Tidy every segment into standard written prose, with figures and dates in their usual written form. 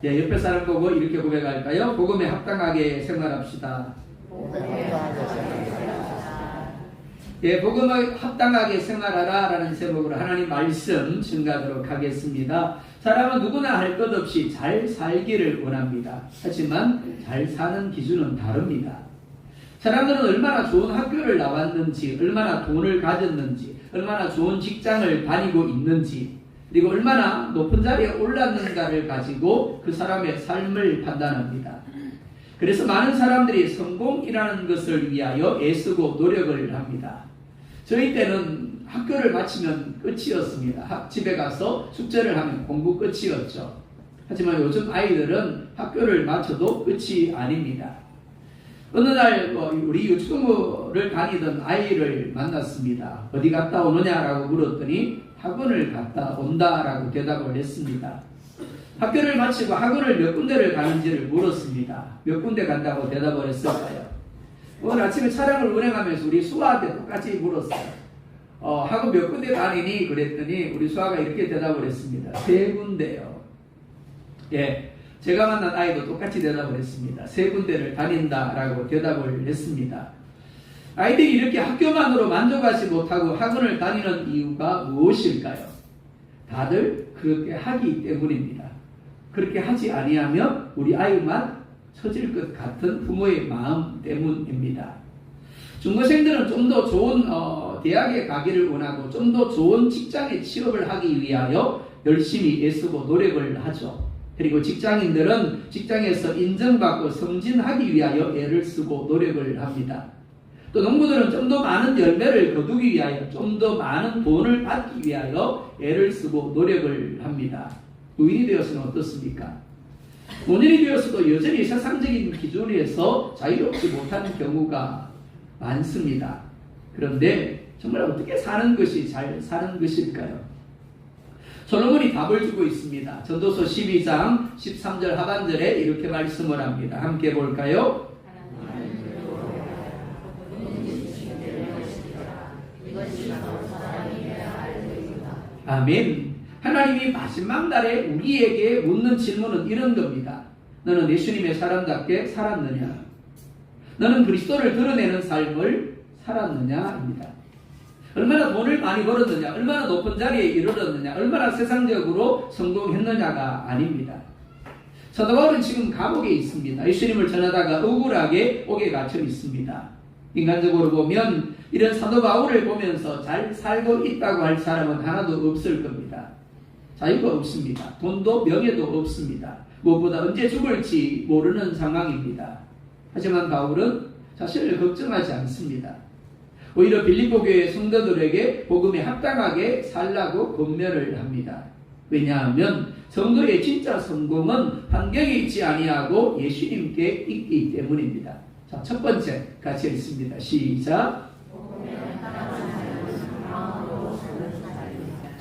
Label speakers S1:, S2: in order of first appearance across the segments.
S1: 네, 옆에 사람 보고 이렇게 고백할까요? 복음에 합당하게 생활합시다. 예, 복음에 합당하게 생활하라 라는 제목으로 하나님 말씀 증가하도록 하겠습니다. 사람은 누구나 할 것 없이 잘 살기를 원합니다. 하지만 잘 사는 기준은 다릅니다. 사람들은 얼마나 좋은 학교를 나왔는지, 얼마나 돈을 가졌는지, 얼마나 좋은 직장을 다니고 있는지, 그리고 얼마나 높은 자리에 올랐는가를 가지고 그 사람의 삶을 판단합니다. 그래서 많은 사람들이 성공이라는 것을 위하여 애쓰고 노력을 합니다. 저희 때는 학교를 마치면 끝이었습니다. 집에 가서 숙제를 하면 공부 끝이었죠. 하지만 요즘 아이들은 학교를 마쳐도 끝이 아닙니다. 어느 날 우리 유치부를 다니던 아이를 만났습니다. 어디 갔다 오느냐라고 물었더니 학원을 갔다 온다라고 대답을 했습니다. 학교를 마치고 학원을 몇 군데를 가는지를 물었습니다. 몇 군데 간다고 대답을 했을까요? 오늘 아침에 차량을 운행하면서 우리 수아한테 똑같이 물었어요. 학원 몇 군데 다니니? 그랬더니 우리 수아가 이렇게 대답을 했습니다. 3군데요. 예, 제가 만난 아이도 똑같이 대답을 했습니다. 3군데를 다닌다라고 대답을 했습니다. 아이들이 이렇게 학교만으로 만족하지 못하고 학원을 다니는 이유가 무엇일까요? 다들 그렇게 하기 때문입니다. 그렇게 하지 아니하면 우리 아이만 처질 것 같은 부모의 마음 때문입니다. 중고생들은 좀 더 좋은 대학에 가기를 원하고 좀 더 좋은 직장에 취업을 하기 위하여 열심히 애쓰고 노력을 하죠. 그리고 직장인들은 직장에서 인정받고 승진하기 위하여 애를 쓰고 노력을 합니다. 또 농부들은 좀 더 많은 열매를 거두기 위하여 좀 더 많은 돈을 받기 위하여 애를 쓰고 노력을 합니다. 노인이 되어서는 어떻습니까? 노인이 되어서도 여전히 세상적인 기준에서 자유롭지 못하는 경우가 많습니다. 그런데 정말 어떻게 사는 것이 잘 사는 것일까요? 솔로몬이 답을 주고 있습니다. 전도서 12장 13절 하반절에 이렇게 말씀을 합니다. 함께 볼까요? 아멘. 하나님이 마지막 날에 우리에게 묻는 질문은 이런 겁니다. 너는 예수님의 사람답게 살았느냐? 너는 그리스도를 드러내는 삶을 살았느냐입니다. 얼마나 돈을 많이 벌었느냐, 얼마나 높은 자리에 이르렀느냐, 얼마나 세상적으로 성공했느냐가 아닙니다. 사도 바울은 지금 감옥에 있습니다. 예수님을 전하다가 억울하게 옥에 갇혀 있습니다. 인간적으로 보면 이런 사도 바울을 보면서 잘 살고 있다고 할 사람은 하나도 없을 겁니다. 자유가 없습니다. 돈도 명예도 없습니다. 무엇보다 언제 죽을지 모르는 상황입니다. 하지만 바울은 자신을 걱정하지 않습니다. 오히려 빌립보 교회 성도들에게 복음에 합당하게 살라고 권면을 합니다. 왜냐하면 성도의 진짜 성공은 환경에 있지 아니하고 예수님께 있기 때문입니다. 자, 첫 번째 같이 읽습니다. 시작.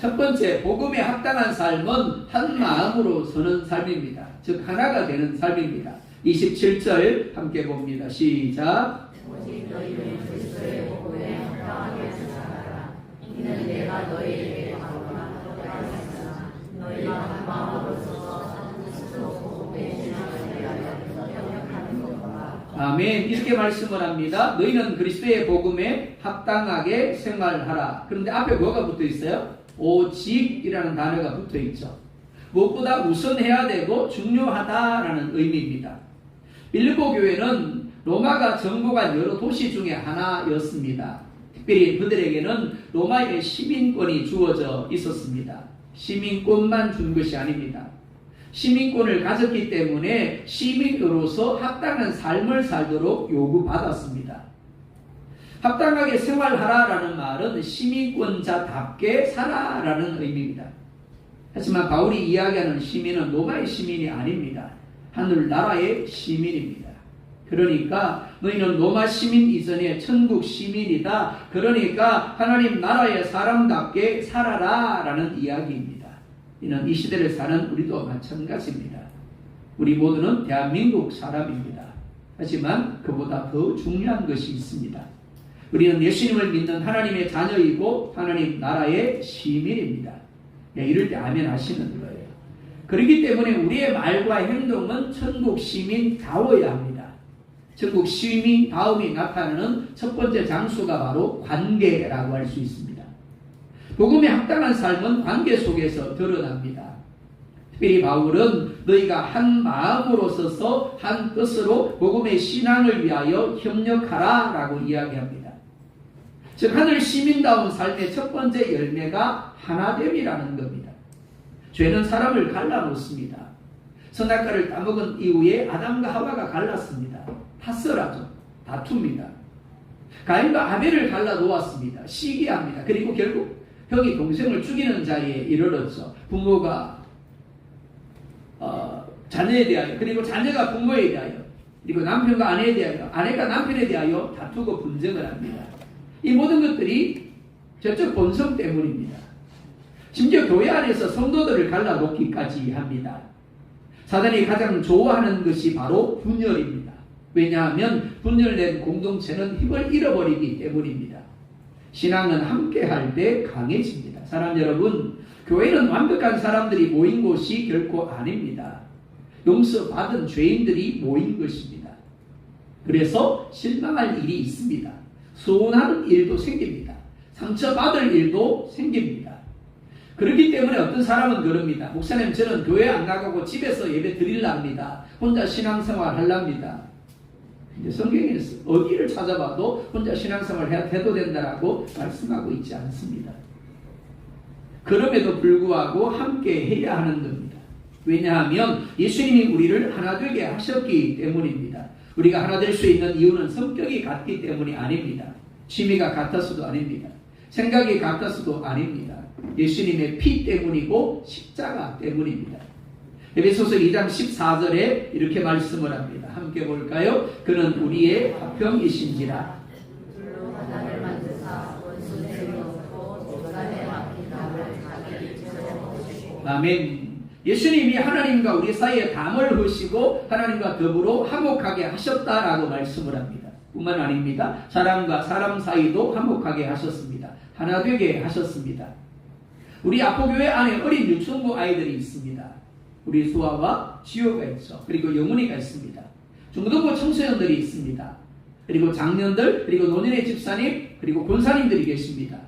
S1: 첫 번째, 복음에 합당한 삶은 한 마음으로 서는 삶입니다. 즉 하나가 되는 삶입니다. 27절 함께 봅니다. 시작. 오직 너희는 그리스도의 복음에 합당하게 살아라. 이는 내가 너희에게 강론한 것과 같으나 너희가 한 마음으로 서서 스스로 복음에 신앙을 위하여 협력하는 것과. 아멘. 이렇게 말씀을 합니다. 너희는 그리스도의 복음에 합당하게 생활하라. 그런데 앞에 뭐가 붙어 있어요? 오직이라는 단어가 붙어 있죠. 무엇보다 우선해야 되고 중요하다라는 의미입니다. 빌립보 교회는 로마가 정복한 여러 도시 중에 하나였습니다. 특별히 그들에게는 로마의 시민권이 주어져 있었습니다. 시민권만 준 것이 아닙니다. 시민권을 가졌기 때문에 시민으로서 합당한 삶을 살도록 요구받았습니다. 합당하게 생활하라라는 말은 시민권자답게 살아라는 의미입니다. 하지만 바울이 이야기하는 시민은 로마의 시민이 아닙니다. 하늘나라의 시민입니다. 그러니까 너희는 로마 시민 이전에 천국 시민이다. 그러니까 하나님 나라의 사람답게 살아라라는 이야기입니다. 이는 이 시대를 사는 우리도 마찬가지입니다. 우리 모두는 대한민국 사람입니다. 하지만 그보다 더 중요한 것이 있습니다. 우리는 예수님을 믿는 하나님의 자녀이고 하나님 나라의 시민입니다. 이럴 때 아멘 하시는 거예요. 그렇기 때문에 우리의 말과 행동은 천국 시민다워야 합니다. 천국 시민다움이 나타나는 첫 번째 장수가 바로 관계라고 할 수 있습니다. 복음에 합당한 삶은 관계 속에서 드러납니다. 특별히 바울은 너희가 한 마음으로 서서 한 뜻으로 복음의 신앙을 위하여 협력하라 라고 이야기합니다. 즉 하늘 시민다운 삶의 첫 번째 열매가 하나됨이라는 겁니다. 죄는 사람을 갈라놓습니다. 선악과를 따먹은 이후에 아담과 하와가 갈랐습니다. 탓설하죠. 다툽니다. 가인과 아벨을 갈라놓았습니다. 시기합니다. 그리고 결국 형이 동생을 죽이는 자리에 이르렀죠. 부모가 자녀에 대하여, 그리고 자녀가 부모에 대하여, 그리고 남편과 아내에 대하여, 아내가 남편에 대하여 다투고 분쟁을 합니다. 이 모든 것들이 저쪽 본성 때문입니다. 심지어 교회 안에서 성도들을 갈라놓기까지 합니다. 사단이 가장 좋아하는 것이 바로 분열입니다. 왜냐하면 분열된 공동체는 힘을 잃어버리기 때문입니다. 신앙은 함께할 때 강해집니다. 사람 여러분, 교회는 완벽한 사람들이 모인 곳이 결코 아닙니다. 용서받은 죄인들이 모인 것입니다. 그래서 실망할 일이 있습니다. 소원하는 일도 생깁니다. 상처받을 일도 생깁니다. 그렇기 때문에 어떤 사람은 그럽니다. 목사님, 저는 교회 안 나가고 집에서 예배 드리랍니다. 혼자 신앙생활 하랍니다. 이제 성경에서 어디를 찾아봐도 혼자 신앙생활 해도 된다라고 말씀하고 있지 않습니다. 그럼에도 불구하고 함께 해야 하는 겁니다. 왜냐하면 예수님이 우리를 하나 되게 하셨기 때문입니다. 우리가 하나 될 수 있는 이유는 성격이 같기 때문이 아닙니다. 취미가 같아서도 아닙니다. 생각이 같아서도 아닙니다. 예수님의 피 때문이고 십자가 때문입니다. 에베소서 2장 14절에 이렇게 말씀을 합니다. 함께 볼까요? 그는 우리의 화평이신지라. 아멘. 예수님이 하나님과 우리 사이에 담을 하시고 하나님과 더불어 화목하게 하셨다라고 말씀을 합니다. 뿐만 아닙니다. 사람과 사람 사이도 화목하게 하셨습니다. 하나 되게 하셨습니다. 우리 아포교회 안에 어린 유치원부 아이들이 있습니다. 우리 수아와 지효가 있죠. 그리고 영훈이가 있습니다. 중등부 청소년들이 있습니다. 그리고 장년들, 그리고 노년의 집사님, 그리고 권사님들이 계십니다.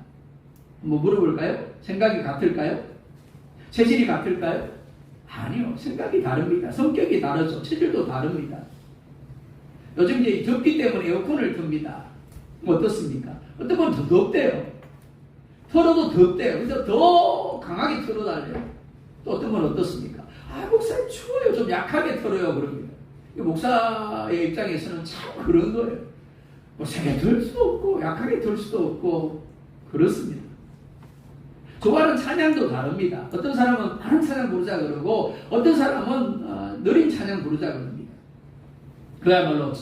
S1: 뭐 물어볼까요? 생각이 같을까요? 체질이 같을까요? 아니요. 생각이 다릅니다. 성격이 다르죠. 체질도 다릅니다. 요즘 이제 덥기 때문에 에어컨을 틉니다. 어떻습니까? 어떤 건 더 덥대요. 털어도 덥대요. 그래서 더 강하게 털어달래요. 또 어떤 건 어떻습니까? 아, 목사님 추워요. 좀 약하게 털어요. 그럽니다. 목사의 입장에서는 참 그런 거예요. 뭐 세게 털 수도 없고 약하게 털 수도 없고 그렇습니다. 좋아하는 찬양도 다릅니다. 어떤 사람은 다른 찬양 부르자 그러고 어떤 사람은 느린 찬양 부르자 그럽니다. 그야말로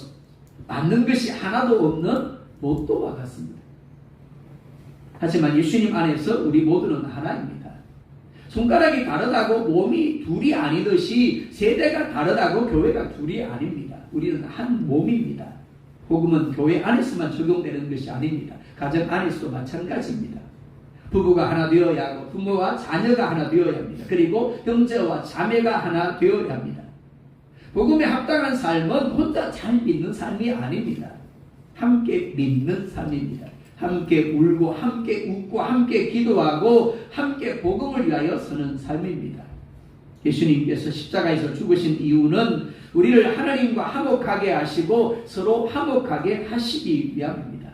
S1: 맞는 것이 하나도 없는 로또와 같습니다. 하지만 예수님 안에서 우리 모두는 하나입니다. 손가락이 다르다고 몸이 둘이 아니듯이 세대가 다르다고 교회가 둘이 아닙니다. 우리는 한 몸입니다. 복음은 교회 안에서만 적용되는 것이 아닙니다. 가정 안에서도 마찬가지입니다. 부부가 하나 되어야 하고 부모와 자녀가 하나 되어야 합니다. 그리고 형제와 자매가 하나 되어야 합니다. 복음에 합당한 삶은 혼자 잘 믿는 삶이 아닙니다. 함께 믿는 삶입니다. 함께 울고 함께 웃고 함께 기도하고 함께 복음을 위하여 서는 삶입니다. 예수님께서 십자가에서 죽으신 이유는 우리를 하나님과 화목하게 하시고 서로 화목하게 하시기 위함입니다.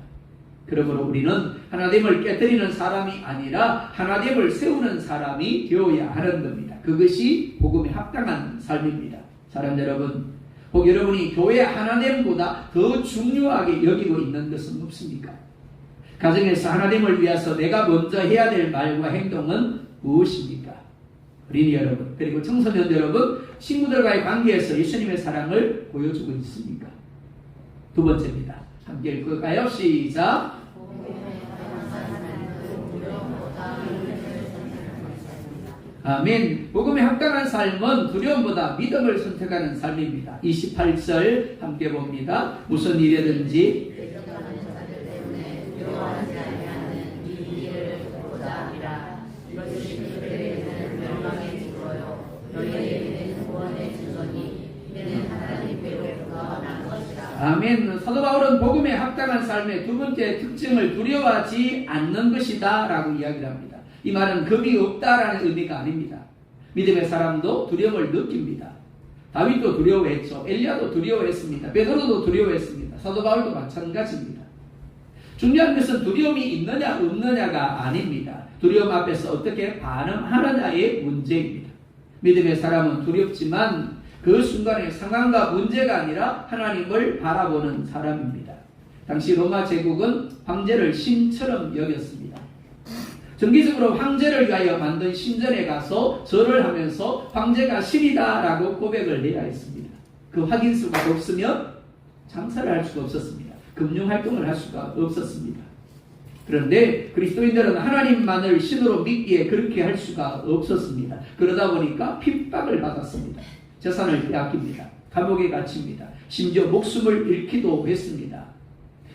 S1: 그러므로 우리는 하나됨을 깨뜨리는 사람이 아니라 하나됨을 세우는 사람이 되어야 하는 겁니다. 그것이 복음에 합당한 삶입니다. 사람 여러분, 혹 여러분이 교회 하나됨보다 더 중요하게 여기고 있는 것은 없습니까? 가정에서 하나됨을 위해서 내가 먼저 해야 될 말과 행동은 무엇입니까? 어린이 여러분, 그리고 청소년 여러분, 친구들과의 관계에서 예수님의 사랑을 보여주고 있습니까? 두 번째입니다. 함께 읽을까요? 시작. 아멘. 복음에 합당한 삶은 두려움보다 믿음을 선택하는 삶입니다. 28절 함께 봅니다. 무슨 일이든지 아멘. 사도 바울은 복음에 합당한 삶의 두 번째 특징을 두려워하지 않는 것이다 라고 이야기를 합니다. 이 말은 겁이 없다라는 의미가 아닙니다. 믿음의 사람도 두려움을 느낍니다. 다윗도 두려워했죠. 엘리야도 두려워했습니다. 베드로도 두려워했습니다. 사도 바울도 마찬가지입니다. 중요한 것은 두려움이 있느냐 없느냐가 아닙니다. 두려움 앞에서 어떻게 반응하느냐의 문제입니다. 믿음의 사람은 두렵지만 그 순간의 상황과 문제가 아니라 하나님을 바라보는 사람입니다. 당시 로마 제국은 황제를 신처럼 여겼습니다. 정기적으로 황제를 위하여 만든 신전에 가서 절을 하면서 황제가 신이다 라고 고백을 해야 했습니다. 그 확인서가 없으면 장사를 할 수가 없었습니다. 금융활동을 할 수가 없었습니다. 그런데 그리스도인들은 하나님만을 신으로 믿기에 그렇게 할 수가 없었습니다. 그러다 보니까 핍박을 받았습니다. 재산을 빼앗깁니다. 감옥에 갇힙니다. 심지어 목숨을 잃기도 했습니다.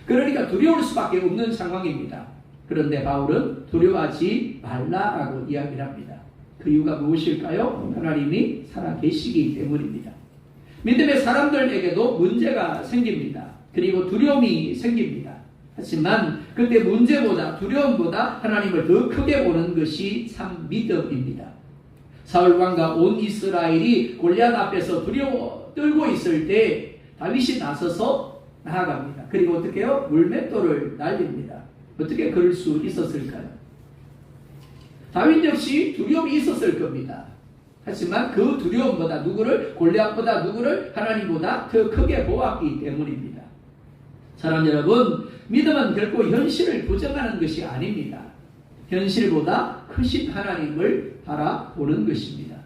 S1: 그러니까 두려울 수밖에 없는 상황입니다. 그런데 바울은 두려워하지 말라라고 이야기를 합니다. 그 이유가 무엇일까요? 하나님이 살아계시기 때문입니다. 믿음의 사람들에게도 문제가 생깁니다. 그리고 두려움이 생깁니다. 하지만 그때 문제보다 두려움보다 하나님을 더 크게 보는 것이 참 믿음입니다. 사울 왕과 온 이스라엘이 골리앗 앞에서 두려워 떨고 있을 때 다윗이 나서서 나아갑니다. 그리고 어떻게 해요? 물맷돌을 날립니다. 어떻게 그럴 수 있었을까요? 다윗 역시 두려움이 있었을 겁니다. 하지만 그 두려움보다 누구를, 골리앗보다 누구를 하나님보다 더 크게 보았기 때문입니다. 사랑 여러분, 믿음은 결코 현실을 부정하는 것이 아닙니다. 현실보다 크신 하나님을 바라보는 것입니다.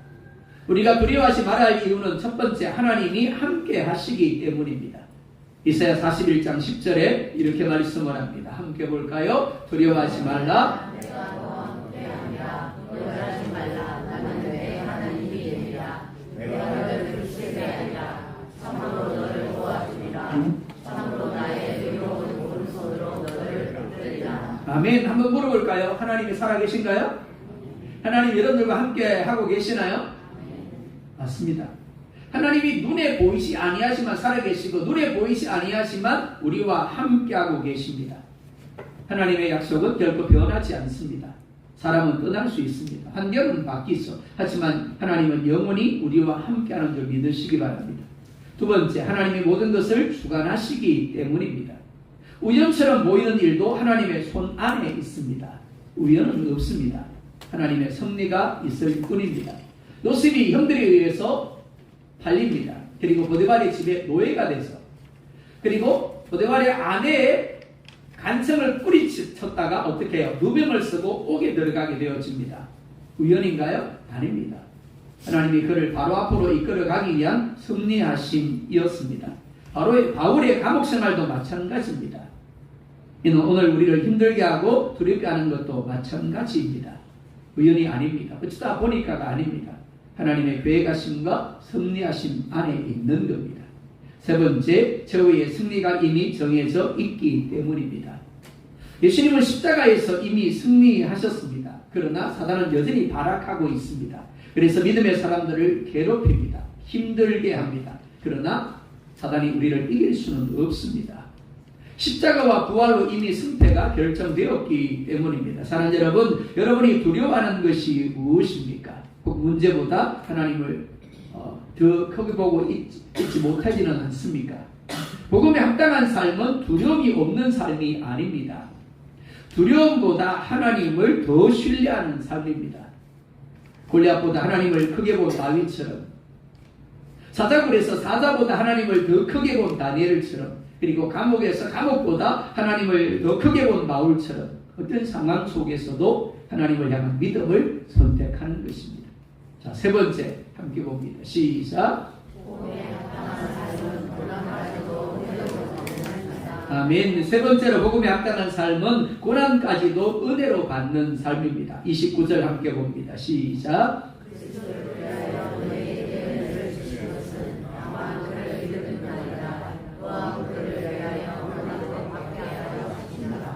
S1: 우리가 두려워하지 말아야 할 이유는 첫 번째, 하나님이 함께 하시기 때문입니다. 이사야 41장 10절에 이렇게 말씀을 합니다. 함께 볼까요? 두려워하지 말라.
S2: 내가 너와 함께하리라. 두려워하지 말라. 나는 너의 하나님이 되리라. 내가 너를 불쌍히 하리라. 참으로 너를 도와주리라. 참으로 나의 의로운 오른손으로 너를 붙들리라.
S1: 아멘. 한번 물어볼까요? 하나님이 살아계신가요? 하나님 여러분들과 함께 하고 계시나요? 맞습니다. 하나님이 눈에 보이지 아니하지만 살아계시고 눈에 보이지 아니하지만 우리와 함께하고 계십니다. 하나님의 약속은 결코 변하지 않습니다. 사람은 떠날 수 있습니다. 환경은 바뀌죠. 하지만 하나님은 영원히 우리와 함께하는 줄 믿으시기 바랍니다. 두 번째, 하나님이 모든 것을 주관하시기 때문입니다. 우연처럼 보이는 일도 하나님의 손 안에 있습니다. 우연은 없습니다. 하나님의 섭리가 있을 뿐입니다. 요셉이 형들에 의해서 팔립니다. 그리고 보디발의 집에 노예가 돼서, 그리고 보디발의 아내의 간청을 뿌리쳤다가 어떻게 해요? 누명을 쓰고 옥에 들어가게 되어집니다. 우연인가요? 아닙니다. 하나님이 그를 바로 앞으로 이끌어가기 위한 섭리하심이었습니다. 바울의 감옥 생활도 마찬가지입니다. 이는 오늘 우리를 힘들게 하고 두렵게 하는 것도 마찬가지입니다. 우연이 아닙니다. 어쩌다 보니까가 아닙니다. 하나님의 계획하심과 섭리하심 안에 있는 겁니다. 세 번째, 저희의 승리가 이미 정해져 있기 때문입니다. 예수님은 십자가에서 이미 승리하셨습니다. 그러나 사단은 여전히 발악하고 있습니다. 그래서 믿음의 사람들을 괴롭힙니다. 힘들게 합니다. 그러나 사단이 우리를 이길 수는 없습니다. 십자가와 부활로 이미 승패가 결정되었기 때문입니다. 사랑하는 여러분, 여러분이 두려워하는 것이 무엇입니까? 문제보다 하나님을 더 크게 보고 있지 못하지는 않습니까? 복음에 합당한 삶은 두려움이 없는 삶이 아닙니다. 두려움보다 하나님을 더 신뢰하는 삶입니다. 골리앗보다 하나님을 크게 본 다윗처럼, 사자굴에서 사자보다 하나님을 더 크게 본 다니엘처럼, 그리고 감옥에서 감옥보다 하나님을 더 크게 본 바울처럼 어떤 상황 속에서도 하나님을 향한 믿음을 선택하는 것입니다. 자, 세 번째 함께 봅니다. 시작. 아멘. 세 번째로 복음에 합당한 삶은 고난까지도 은혜로 받는 삶입니다. 29절 함께 봅니다. 시작.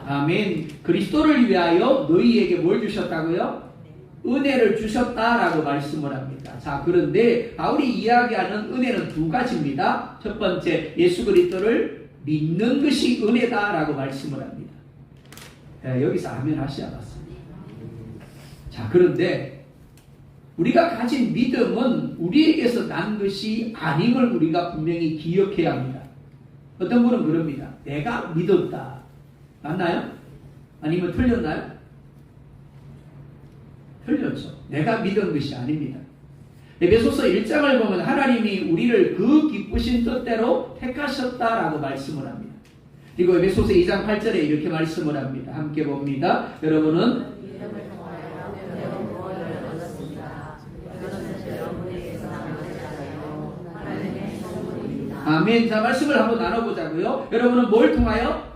S1: 아멘. 그리스도를 위하여 너희에게 뭘 주셨다고요? 은혜를 주셨다라고 말씀을 합니다. 자, 그런데 바울이 이야기하는 은혜는 두 가지입니다. 첫 번째, 예수 그리스도를 믿는 것이 은혜다라고 말씀을 합니다. 여기서 아멘 하셔야 맞습니다. 자, 그런데 우리가 가진 믿음은 우리에게서 난 것이 아님을 우리가 분명히 기억해야 합니다. 어떤 분은 그럽니다. 내가 믿었다. 맞나요? 아니면 틀렸나요? 틀렸죠. 내가 믿은 것이 아닙니다. 에베소서 1장을 보면 하나님이 우리를 그 기쁘신 뜻대로 택하셨다라고 말씀을 합니다. 그리고 에베소서 2장 8절에 이렇게 말씀을 합니다. 함께 봅니다. 여러분은 아멘. 자, 말씀을 한번 나눠보자고요. 여러분은 뭘 통하여?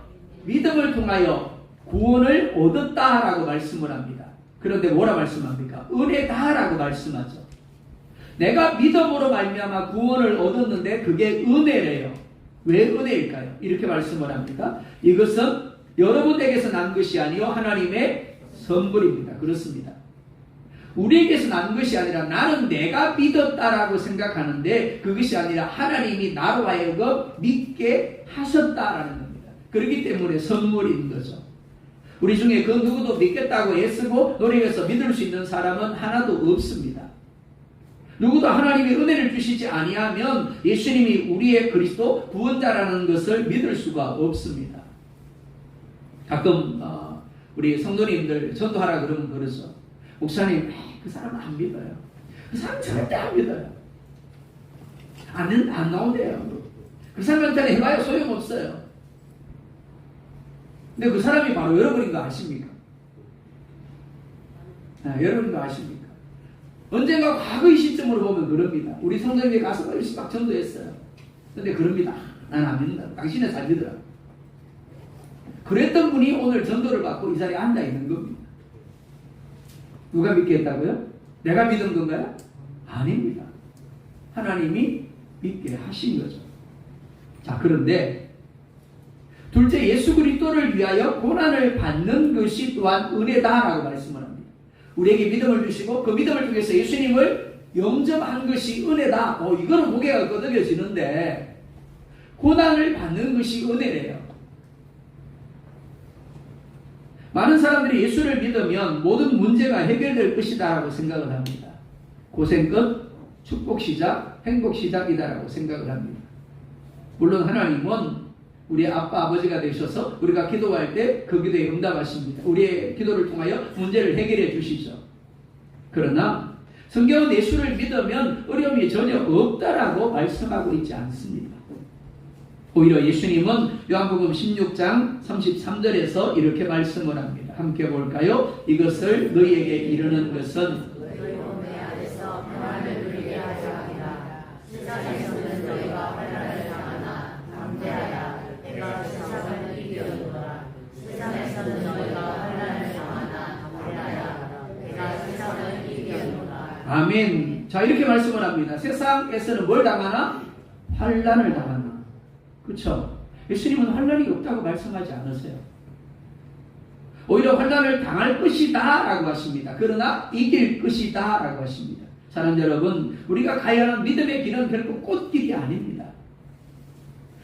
S1: 믿음을 통하여 구원을 얻었다라고 말씀을 합니다. 그런데 뭐라 말씀합니까? 은혜다라고 말씀하죠. 내가 믿음으로 말미암아 구원을 얻었는데 그게 은혜래요. 왜 은혜일까요? 이렇게 말씀을 합니다. 이것은 여러분에게서 난 것이 아니요 하나님의 선물입니다. 그렇습니다. 우리에게서 난 것이 아니라 나는 내가 믿었다라고 생각하는데 그것이 아니라 하나님이 나로 하여금 믿게 하셨다라는 겁니다. 그렇기 때문에 선물인 거죠. 우리 중에 그 누구도 믿겠다고 애쓰고 노력해서 믿을 수 있는 사람은 하나도 없습니다. 누구도 하나님이 은혜를 주시지 아니하면 예수님이 우리의 그리스도 구원자라는 것을 믿을 수가 없습니다. 가끔 우리 성도님들 전도하라 그러면 그러죠. 목사님, 그 사람은 안 믿어요. 그 사람 절대 안 믿어요. 안 나온대요. 그 사람한테는 해봐야 소용없어요. 근데 그 사람이 바로 여러분인 거 아십니까? 여러분인 거 아십니까? 언젠가 과거의 시점으로 보면 그럽니다. 우리 성도님이 가서 열심히 막 전도했어요. 근데 그럽니다. 난 안 믿는다. 당신은 잘 믿더라. 그랬던 분이 오늘 전도를 받고 이 자리에 앉아 있는 겁니다. 누가 믿게 했다고요? 내가 믿은 건가요? 아닙니다. 하나님이 믿게 하신 거죠. 자, 그런데 둘째, 예수 그리스도를 위하여 고난을 받는 것이 또한 은혜다라고 말씀을 합니다. 우리에게 믿음을 주시고 그 믿음을 통해서 예수님을 영접한 것이 은혜다. 이거는 무게가 끄덕여지는데 고난을 받는 것이 은혜래요. 많은 사람들이 예수를 믿으면 모든 문제가 해결될 것이다라고 생각을 합니다. 고생 끝, 축복 시작, 행복 시작이다라고 생각을 합니다. 물론 하나님은 우리 아빠, 아버지가 되셔서 우리가 기도할 때 그 기도에 응답하십니다. 우리의 기도를 통하여 문제를 해결해 주시죠. 그러나 성경은 예수를 믿으면 어려움이 전혀 없다라고 말씀하고 있지 않습니다. 오히려 예수님은 요한복음 16장 33절에서 이렇게 말씀을 합니다. 함께 볼까요? 이것을 너희에게 이르는 것은
S2: 너희 몸에 안에서 평안을 누리게 하려 함이라. 세상에서는 너희가 환난을 당하나 담대하라. 내가 세상을 이기었노라. 세상에서는 너희가 환난을 당하나 담대하라. 내가 세상을 이기었노라.
S1: 아멘. 자, 이렇게 말씀을 합니다. 세상에서는 뭘 당하나? 환난을 당하나. 그렇죠? 예수님은 환난이 없다고 말씀하지 않으세요. 오히려 환난을 당할 것이다 라고 하십니다. 그러나 이길 것이다 라고 하십니다. 사랑하는 여러분, 우리가 가야 하는 믿음의 길은 결코 꽃길이 아닙니다.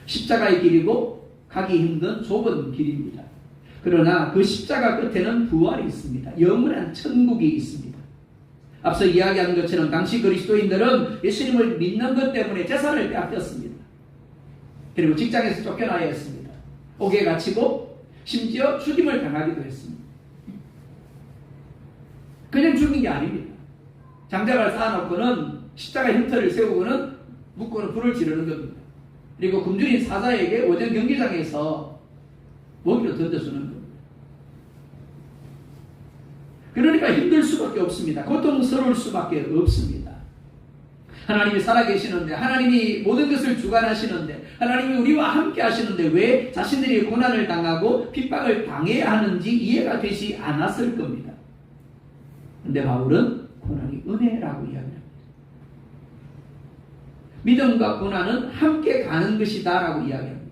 S1: 십자가의 길이고 가기 힘든 좁은 길입니다. 그러나 그 십자가 끝에는 부활이 있습니다. 영원한 천국이 있습니다. 앞서 이야기한 것처럼 당시 그리스도인들은 예수님을 믿는 것 때문에 재산을 빼앗겼습니다. 그리고 직장에서 쫓겨나야 했습니다. 옥에 갇히고 심지어 죽임을 당하기도 했습니다. 그냥 죽인 게 아닙니다. 장작을 쌓아놓고는 십자가 흉터를 세우고는 묶고는 불을 지르는 겁니다. 그리고 굶주린 사자에게 오전 경기장에서 먹이로 던져주는 겁니다. 그러니까 힘들 수밖에 없습니다. 고통스러울 수밖에 없습니다. 하나님이 살아계시는데, 하나님이 모든 것을 주관하시는데, 하나님이 우리와 함께 하시는데 왜 자신들이 고난을 당하고 핍박을 당해야 하는지 이해가 되지 않았을 겁니다. 그런데 바울은 고난이 은혜라고 이야기합니다. 믿음과 고난은 함께 가는 것이다 라고 이야기합니다.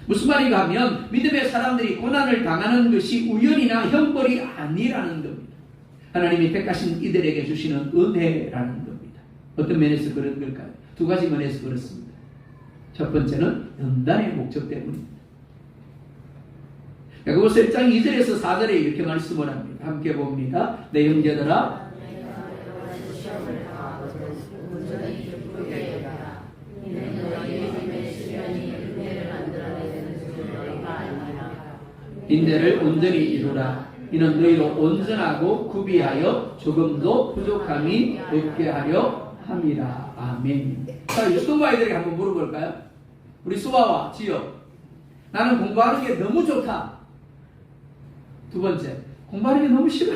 S1: 무슨 말인가 하면 믿음의 사람들이 고난을 당하는 것이 우연이나 형벌이 아니라는 겁니다. 하나님이 택하신 이들에게 주시는 은혜라는 겁니다. 어떤 면에서 그런 걸까요? 두 가지 면에서 그렇습니다. 첫 번째는 연단의 목적 때문입니다. 야고보서 1장 2절에서 4절에 이렇게 말씀을 합니다. 함께 봅니다. 내 형제들아, 인내를 온전히 이루라. 이는 너희로 온전하고 구비하여 조금도 부족함이 없게 하려 함이라. 아멘. 자, 유튜브 아이들에게 한번 물어볼까요? 우리 수아와 지효, 나는 공부하는 게 너무 좋다. 두 번째, 공부하는 게 너무 싫어.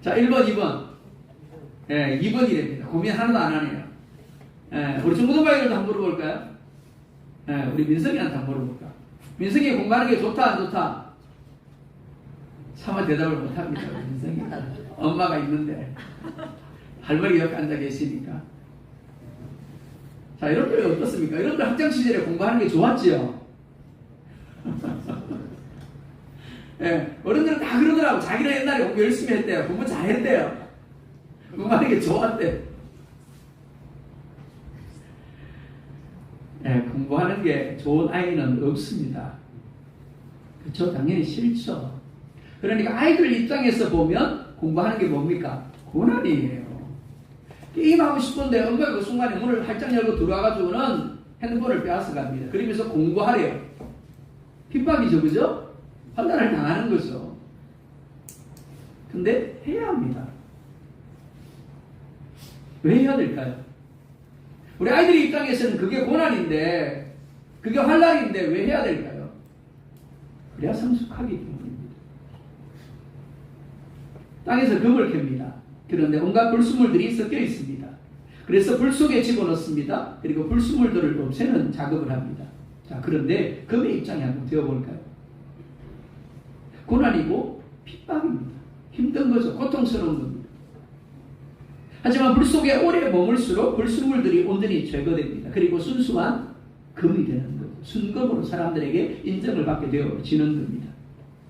S1: 자, 1번, 2번. 예, 2번이랍니다. 고민 하나도 안 하네요. 예, 우리 중고등부 아이들도 한번 물어볼까요? 예, 우리 민석이한테 한번 물어볼까? 민석이 공부하는 게 좋다, 안 좋다? 차마 대답을 못합니다. 민석이. 엄마가 있는데. 할머니가 옆에 앉아 계시니까. 자, 여러분들 어떻습니까? 여러분들 학창시절에 공부하는 게 좋았지요? 예, 어른들은 다 그러더라고. 자기는 옛날에 공부 열심히 했대요. 공부 잘했대요. 공부하는 게 좋았대요. 예, 공부하는 게 좋은 아이는 없습니다. 그렇죠? 당연히 싫죠. 그러니까 아이들 입장에서 보면 공부하는 게 뭡니까? 고난이에요. 게임하고 싶은데 엄마가 그 순간에 문을 활짝 열고 들어와가지고는 핸드폰을 빼앗아 갑니다. 그러면서 공부하래요. 핍박이죠, 그죠? 판단을 당하는 거죠. 근데 해야 합니다. 왜 해야 될까요? 우리 아이들의 입장에서는 그게 고난인데, 그게 환난인데 왜 해야 될까요? 그래야 성숙하기 때문입니다. 땅에서 금을 캡니다. 그런데 온갖 불순물들이 섞여 있습니다. 그래서 불 속에 집어넣습니다. 그리고 불순물들을 없애는 작업을 합니다. 자, 그런데 금의 입장에 한번 되어볼까요? 고난이고 핍박입니다. 힘든 거죠. 고통스러운 겁니다. 하지만 불 속에 오래 머물수록 불순물들이 온전히 제거됩니다. 그리고 순수한 금이 되는 거죠. 순금으로 사람들에게 인정을 받게 되어지는 겁니다.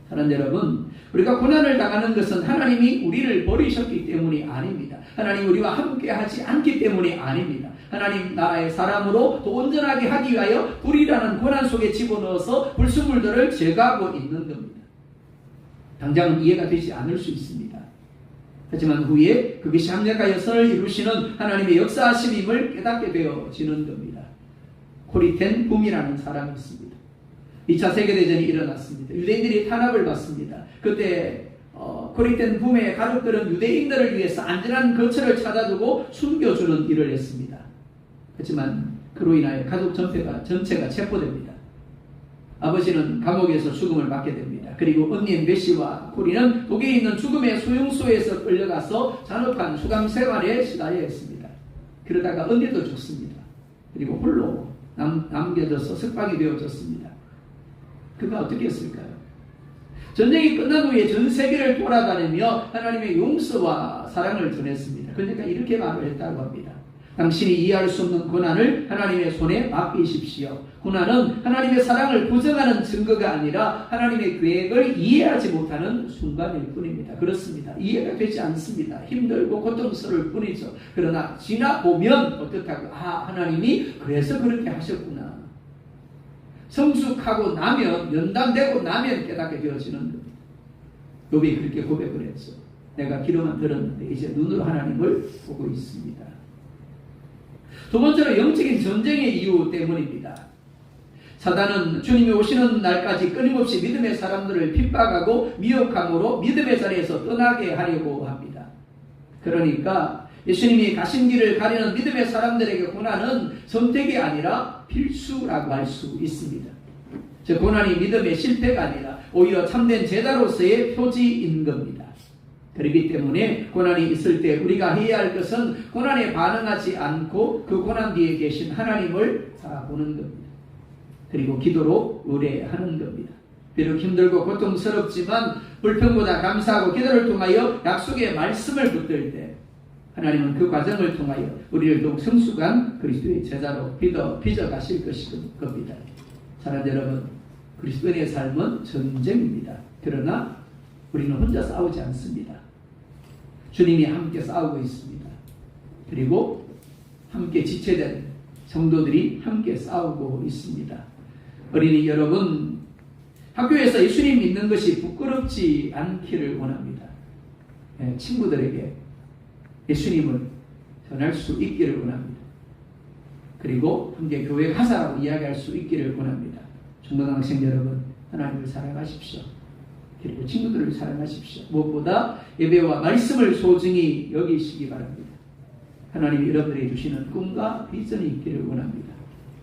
S1: 사랑하는 여러분, 우리가 고난을 당하는 것은 하나님이 우리를 버리셨기 때문이 아닙니다. 하나님 우리와 함께 하지 않기 때문이 아닙니다. 하나님 나라의 사람으로 또 온전하게 하기 위하여 불이라는 고난 속에 집어넣어서 불순물들을 제거하고 있는 겁니다. 당장은 이해가 되지 않을 수 있습니다. 하지만 후에 그것이 합력하여 선을 이루시는 하나님의 역사하심임을 깨닫게 되어지는 겁니다. 코리텐 붐이라는 사람이 있습니다. 2차 세계대전이 일어났습니다. 유대인들이 탄압을 받습니다. 그때 코리텐 붐의 가족들은 유대인들을 위해서 안전한 거처를 찾아주고 숨겨주는 일을 했습니다. 하지만 그로 인하여 가족 전체가 체포됩니다. 아버지는 감옥에서 죽음을 받게 됩니다. 그리고 언니인 베시와 코리는 독일에 있는 죽음의 수용소에서 끌려가서 잔혹한 수감 생활에 시달려 했습니다. 그러다가 언니도 죽습니다. 그리고 홀로 남겨져서 석방이 되어졌습니다. 그가 어떻게 했을까요? 전쟁이 끝난 후에 전 세계를 돌아다니며 하나님의 용서와 사랑을 전했습니다. 그러니까 이렇게 말을 했다고 합니다. 당신이 이해할 수 없는 고난을 하나님의 손에 맡기십시오. 고난은 하나님의 사랑을 부정하는 증거가 아니라 하나님의 계획을 이해하지 못하는 순간일 뿐입니다. 그렇습니다. 이해가 되지 않습니다. 힘들고 고통스러울 뿐이죠. 그러나 지나보면 어떻다고? 하나님이 그래서 그렇게 하셨구나. 성숙하고 나면, 연단되고 나면 깨닫게 되어지는 겁니다. 욥이 그렇게 고백을 했죠. 내가 귀로만 들었는데 이제 눈으로 하나님을 보고 있습니다. 두 번째로 영적인 전쟁의 이유 때문입니다. 사단은 주님이 오시는 날까지 끊임없이 믿음의 사람들을 핍박하고 미혹함으로 믿음의 자리에서 떠나게 하려고 합니다. 그러니까 예수님이 가신 길을 가리는 믿음의 사람들에게 고난은 선택이 아니라 필수라고 할 수 있습니다. 즉 고난이 믿음의 실패가 아니라 오히려 참된 제자로서의 표지인 겁니다. 그렇기 때문에 고난이 있을 때 우리가 해야 할 것은 고난에 반응하지 않고 그 고난 뒤에 계신 하나님을 바라보는 겁니다. 그리고 기도로 의뢰하는 겁니다. 비록 힘들고 고통스럽지만 불평보다 감사하고 기도를 통하여 약속의 말씀을 붙들 때 하나님은 그 과정을 통하여 우리를 더욱 성숙한 그리스도의 제자로 빚어가실 겁니다. 사랑하는 여러분, 그리스도인의 삶은 전쟁입니다. 그러나 우리는 혼자 싸우지 않습니다. 주님이 함께 싸우고 있습니다. 그리고 함께 지체된 성도들이 함께 싸우고 있습니다. 어린이 여러분, 학교에서 예수님 믿는 것이 부끄럽지 않기를 원합니다. 친구들에게 예수님을 전할 수 있기를 원합니다. 그리고 함께 교회 가사라고 이야기할 수 있기를 원합니다. 중고등학생 여러분, 하나님을 사랑하십시오. 그리고 친구들을 사랑하십시오. 무엇보다 예배와 말씀을 소중히 여기시기 바랍니다. 하나님이 여러분에게 주시는 꿈과 비전이 있기를 원합니다.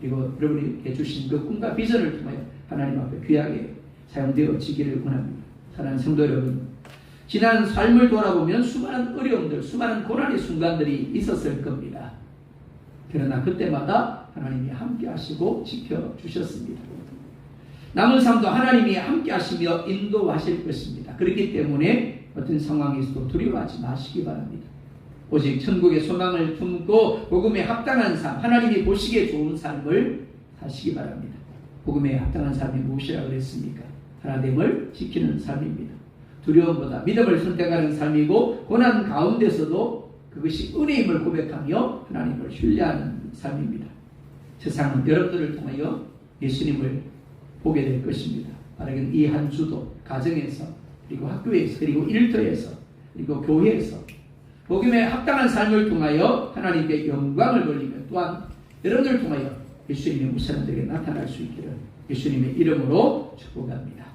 S1: 그리고 여러분에게 주신 그 꿈과 비전을 통하여 하나님 앞에 귀하게 사용되어지기를 원합니다. 사랑하는 성도 여러분, 지난 삶을 돌아보면 수많은 어려움들, 수많은 고난의 순간들이 있었을 겁니다. 그러나 그때마다 하나님이 함께 하시고 지켜주셨습니다. 남은 삶도 하나님이 함께 하시며 인도하실 것입니다. 그렇기 때문에 어떤 상황에서도 두려워하지 마시기 바랍니다. 오직 천국의 소망을 품고 복음에 합당한 삶, 하나님이 보시기에 좋은 삶을 사시기 바랍니다. 복음에 합당한 삶이 무엇이라고 그랬습니까? 하나님을 지키는 삶입니다. 두려움보다 믿음을 선택하는 삶이고, 고난 가운데서도 그것이 은혜임을 고백하며 하나님을 신뢰하는 삶입니다. 세상은 여러분들을 통하여 예수님을 보게 될 것입니다. 바라긴 이 한 주도 가정에서, 그리고 학교에서, 그리고 일터에서, 그리고 교회에서 복음에 합당한 삶을 통하여 하나님께 영광을 돌리며, 또한 여러분들을 통하여 예수님의 무사람들에게 나타날 수 있기를 예수님의 이름으로 축복합니다.